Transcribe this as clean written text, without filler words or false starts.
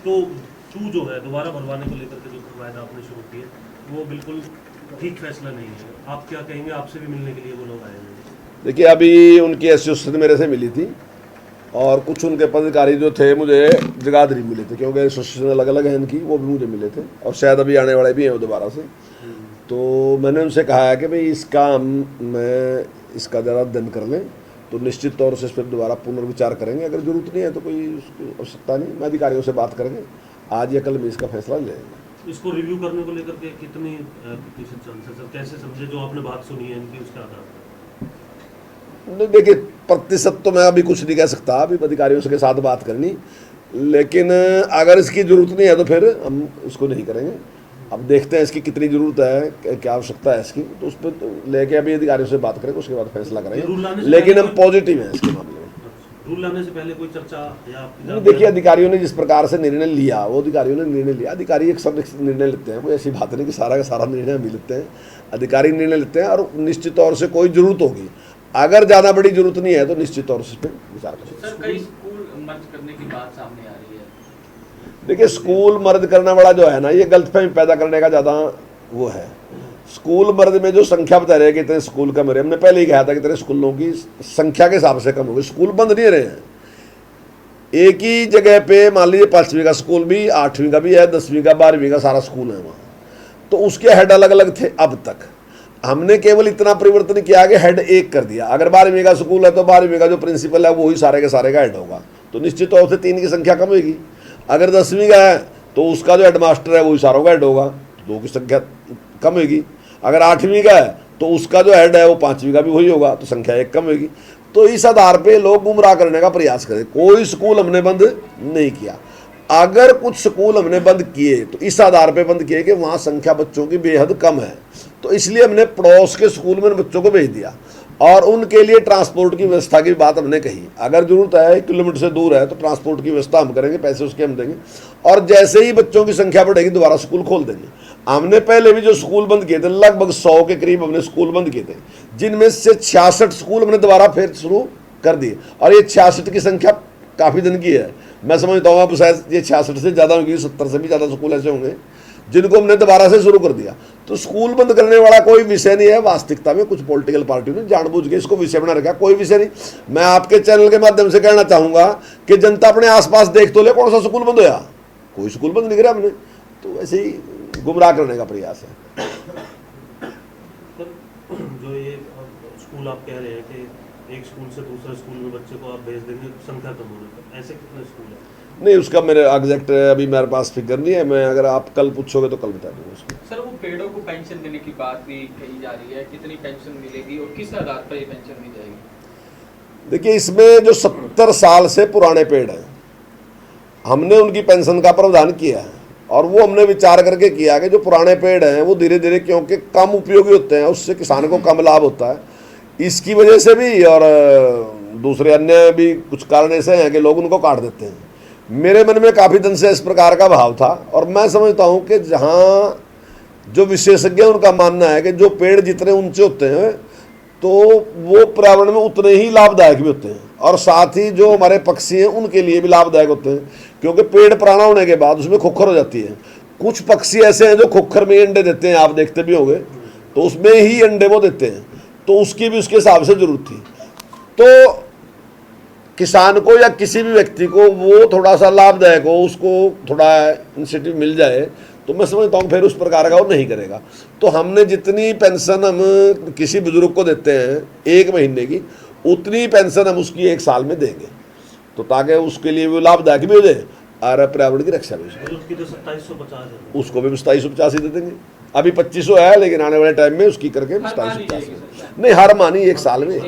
तो छू जो है दोबारा भरवाने को लेकर के जो वायदा आपने शुरू किए वो बिल्कुल ठीक फैसला नहीं है, आप क्या कहेंगे? आपसे भी मिलने के लिए वो लोग आए हैं। देखिए, अभी उनकी एसोसिएशन मेरे से मिली थी और कुछ उनके पदाधिकारी जो थे मुझे जगाधरी मिले थे, क्योंकि एसोसिएशन अलग अलग है इनकी, वो भी मुझे मिले थे और शायद अभी आने वाले भी हैं दोबारा से। तो मैंने उनसे कहा है कि भाई इसका ज़रा अध्ययन कर लें, तो निश्चित तौर से इस पर दोबारा पुनर्विचार करेंगे। अगर जरूरत नहीं है तो कोई उसकी आवश्यकता नहीं, मैं अधिकारियों से बात करेंगे, आज या कल में इसका फैसला लेंगे। इसको रिव्यू करने को लेकर के कितनी प्रतिशत चांसेस है, कैसे समझे जो आपने बात सुनी है इनकी उसके आधार पर? नहीं, देखिए प्रतिशत तो मैं अभी कुछ नहीं कह सकता, अभी अधिकारियों के साथ बात करनी, लेकिन अगर इसकी ज़रूरत नहीं है तो फिर हम इसको नहीं करेंगे। अब देखते हैं इसकी कितनी ज़रूरत है, क्या आवश्यकता है इसकी, तो उस पर तो लेके अभी अधिकारियों से बात करेंगे, उसके बाद फैसला करेंगे। लेकिन हम पॉजिटिव हैं इसके मामले में। रूल लाने से पहले कोई चर्चा या देखिए, अधिकारियों ने जिस प्रकार से निर्णय लिया, वो अधिकारियों ने निर्णय लिया। अधिकारी एक सब निर्णय लेते हैं, कोई ऐसी बात नहीं कि सारा का सारा निर्णय हम ही लेते हैं। अधिकारी निर्णय लेते हैं और निश्चित तौर से कोई जरूरत होगी, अगर ज़्यादा बड़ी जरूरत नहीं है तो निश्चित तौर से इस पर विचार करें। सर, कई स्कूल मर्ज करने की बात सामने आ रही है। देखिए, स्कूल मर्ज करने वाला जो है ना, ये गलतफहमी पैदा करने का ज़्यादा वो है। स्कूल मर्ज में जो संख्या बता रहे हैं कि इतने स्कूल कम रहे, हमने पहले ही कहा था कि इतने स्कूलों की संख्या के हिसाब से कम हो गई, स्कूल बंद नहीं रहे हैं। एक ही जगह पे मान लीजिए 5वीं का स्कूल भी, 8वीं का भी है, 10वीं का, 12वीं का सारा स्कूल है वहाँ, तो उसके हेड अलग अलग थे। अब तक हमने केवल इतना परिवर्तन किया कि हेड एक कर दिया। अगर 12वीं का स्कूल है तो 12वीं का जो प्रिंसिपल है वो ही सारे के सारे का हेड होगा, तो निश्चित तौर से 3 की संख्या कम होगी। अगर 10वीं का है तो उसका जो हेडमास्टर है वही सारों का हेड होगा, 2 की संख्या कम होगी। अगर 8वीं का है तो उसका जो हेड है वो 5वीं का भी वही होगा, तो संख्या 1 कम होगी। तो इस आधार पे लोग गुमराह करने का प्रयास करें। कोई स्कूल हमने बंद नहीं किया। अगर कुछ स्कूल हमने बंद किए तो इस आधार पे बंद किए कि वहाँ संख्या बच्चों की बेहद कम है, तो इसलिए हमने पड़ोस के स्कूल में बच्चों को भेज दिया और उनके लिए ट्रांसपोर्ट की व्यवस्था की बात हमने कही। अगर जरूरत है 1 किलोमीटर से दूर है तो ट्रांसपोर्ट की व्यवस्था हम करेंगे, पैसे उसके हम देंगे, और जैसे ही बच्चों की संख्या बढ़ेगी दोबारा स्कूल खोल देंगे। हमने पहले भी जो स्कूल बंद किए थे, लगभग 100 के करीब हमने स्कूल बंद किए थे, जिनमें से 66 स्कूल हमने दोबारा फिर शुरू कर दिए, और ये 66 की संख्या काफ़ी दिन की है। मैं समझता हूँ अब शायद ये 66 से ज़्यादा होंगी, 70 से भी ज़्यादा स्कूल ऐसे होंगे जिनको हमने दोबारा से शुरू कर दिया। तो स्कूल बंद करने वाला कोई विषय नहीं है। वास्तविकता में कुछ पॉलिटिकल पार्टियों ने जानबूझ के इसको विषय बना रखा, कोई विषय नहीं। मैं आपके चैनल के माध्यम से कहना चाहूँगा कि जनता अपने आसपास देख तो ले, कौन सा स्कूल बंद होया? कोई स्कूल बंद नहीं करा हमने। तो ऐसे ही गुमराह करने का प्रयास है। जो ये स्कूल आप कह रहे हैं कि एक स्कूल से दूसरे स्कूल में बच्चे को आप भेज देंगे संख्या कम होने पर, ऐसे कितने स्कूल हैं? नहीं, उसका मेरे एग्जैक्ट अभी मेरे पास फिगर नहीं है। मैं अगर आप कल पूछोगे तो कल बता दूंगा उसको। सर, वो पेड़ों को पेंशन देने की बात भी कही जा रही है, कितनी पेंशन मिलेगी और किस आधार पर ये पेंशन दी जाएगी? देखिए, इसमें जो 70 साल से पुराने पेड़ हैं, हमने उनकी पेंशन का प्रावधान किया है, और वो हमने विचार करके किया कि जो पुराने पेड़ हैं वो धीरे धीरे, क्योंकि कम उपयोगी होते हैं, उससे किसान को कम लाभ होता है, इसकी वजह से भी, और दूसरे अन्य भी कुछ कारण ऐसे हैं कि लोग उनको काट देते हैं। मेरे मन में काफ़ी दिन से इस प्रकार का भाव था, और मैं समझता हूँ कि जहाँ जो विशेषज्ञ उनका मानना है कि जो पेड़ जितने ऊंचे होते हैं तो वो पर्यावरण में उतने ही लाभदायक भी होते हैं, और साथ ही जो हमारे पक्षी हैं उनके लिए भी लाभदायक होते हैं, क्योंकि पेड़ पुराना होने के बाद उसमें खुखर हो जाती है। कुछ पक्षी ऐसे हैं जो खुखर में अंडे देते हैं, आप देखते भी होंगे, तो उसमें ही अंडे वो देते हैं, तो उसकी भी उसके हिसाब से जरूरत थी। तो किसान को या किसी भी व्यक्ति को वो थोड़ा सा लाभदायक हो, उसको थोड़ा इंसेंटिव मिल जाए, तो मैं समझता हूँ फिर उस प्रकार का वो नहीं करेगा। तो हमने जितनी पेंशन हम किसी बुजुर्ग को देते हैं 1 महीने की, उतनी पेंशन हम उसकी 1 साल में देंगे, तो ताकि उसके लिए वो लाभदायक भी हो जाए और पर्यावरण की रक्षा भी हो जाए। उसकी तो 2750 है, उसको भी 2750 ही दे देंगे। अभी 2500 है, लेकिन आने वाले टाइम में उसकी करके 2750 नहीं, हर मानी 1 साल में।